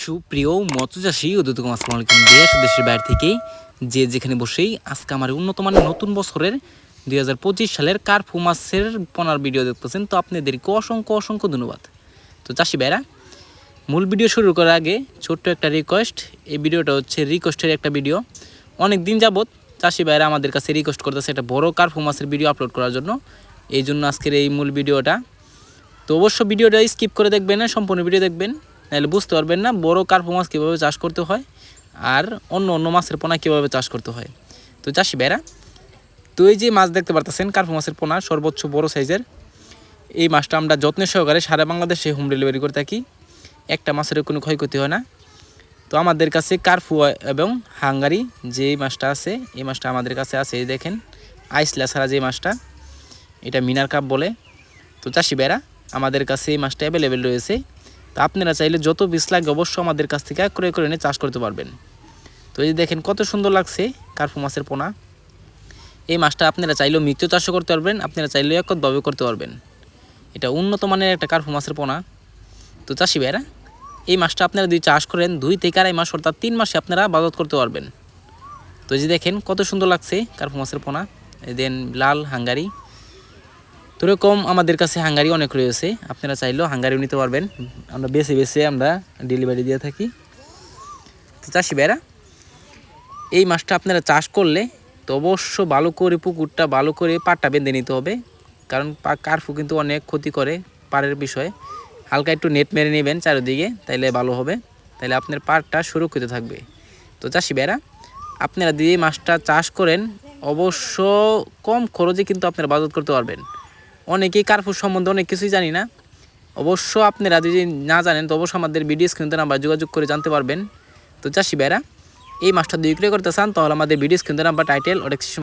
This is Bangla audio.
সুপ্রিয় মৎস্যচাষী ও দর্শক আসসালামু আলাইকুম। দেশ ও দেশের বাইরে থেকেই যে যেখানে বসেই আজকে আমার উন্নত মানের নতুন বছরের 2025 সালের কার্পু মাছের পোনার ভিডিও দেখতেছেন, তো আপনাদেরকে অসংখ্য ধন্যবাদ। তো চাষি ভাইরা, মূল ভিডিও শুরু করার আগে ছোট্ট একটা রিকোয়েস্ট। এই ভিডিওটা হচ্ছে রিকোয়েস্টের একটা ভিডিও। অনেক দিন যাবত চাষি ভাইরা আমাদের কাছে রিকোয়েস্ট করতেছে একটা বড় কার্পু মাছের ভিডিও আপলোড করার জন্য, এই জন্য আজকের এই মূল ভিডিওটা। তো অবশ্য ভিডিওটা স্কিপ করে দেখবেন না, সম্পূর্ণ ভিডিও দেখবেন, নাহলে বুঝতে পারবেন না বড় কার্পু মাছ কীভাবে চাষ করতে হয় আর অন্য মাছের পোনা কীভাবে চাষ করতে হয়। তো চাষি ভাইরা, তো এই যে মাছ দেখতে পারতেছেন কার্পু মাছের পোনা সর্বোচ্চ বড় সাইজের, এই মাছটা আমরা যত্নের সহকারে সারা বাংলাদেশে হোম ডেলিভারি করে থাকি। একটা মাছের কোনো ক্ষয়ক্ষতি হয় না। তো আমাদের কাছে কার্পু এবং হাঙ্গারি যে মাছটা আছে, এই মাছটা আমাদের কাছে আছে। এই দেখেন আইসলা ছাড়া যে মাছটা, এটা মিনার কাপ বলে। তো চাষি ভাইরা, আমাদের কাছে এই মাছটা অ্যাভেলেবেল রয়েছে। তো আপনারা চাইলে যত বীজ লাগে অবশ্যই আমাদের কাছ থেকে ক্রয় করে এনে চাষ করতে পারবেন। তো এই দেখেন কত সুন্দর লাগছে কার্পু মাছের পোনা। এই মাছটা আপনারা চাইলেও মিক্সও চাষও করতে পারবেন, আপনারা চাইলেও একতভাবে করতে পারবেন। এটা উন্নত মানের একটা কার্পু মাছের পোনা। তো চাষি ভাইরা, এই মাছটা আপনারা যদি চাষ করেন 2 থেকে 2.5 মাস অর্থাৎ 3 মাসে আপনারা বাজার করতে পারবেন। তো এই যে দেখেন কত সুন্দর লাগছে কার্পু মাছের পোনা। দেন লাল হাঙ্গারি, তো এরকম আমাদের কাছে হাঙ্গারি অনেক রয়েছে, আপনারা চাইলেও হাঙ্গারিও নিতে পারবেন। আমরা বেছে আমরা ডেলিভারি দিয়ে থাকি। তো চাষি ভাইরা, এই মাছটা আপনারা চাষ করলে তো অবশ্য ভালো করে পুকুরটা ভালো করে পাটটা বেঁধে নিতে হবে, কারণ কার্পু কিন্তু অনেক ক্ষতি করে পাড়ের বিষয়ে। হালকা একটু নেট মেরে নেবেন চারিদিকে, তাইলে ভালো হবে, তাইলে আপনার পাড়টা সুরক্ষিত থাকবে। তো চাষি ভাইরা, আপনারা দিয়ে মাছটা চাষ করেন অবশ্য কম খরচে কিন্তু আপনারা বাজার করতে পারবেন। অনেকেই কার্পু সম্বন্ধে অনেক কিছুই জানি না, অবশ্য আপনারা যদি না জানেন তো অবশ্যই আমাদের ভিডিও স্ক্রিনে নাম্বার যোগাযোগ করে জানতে পারবেন। তো চাষি ভাইরা, এই মাছটা যদি বিক্রি করতে চান তাহলে আমাদের ভিডিও স্ক্রিনে নাম্বার টাইটেল ও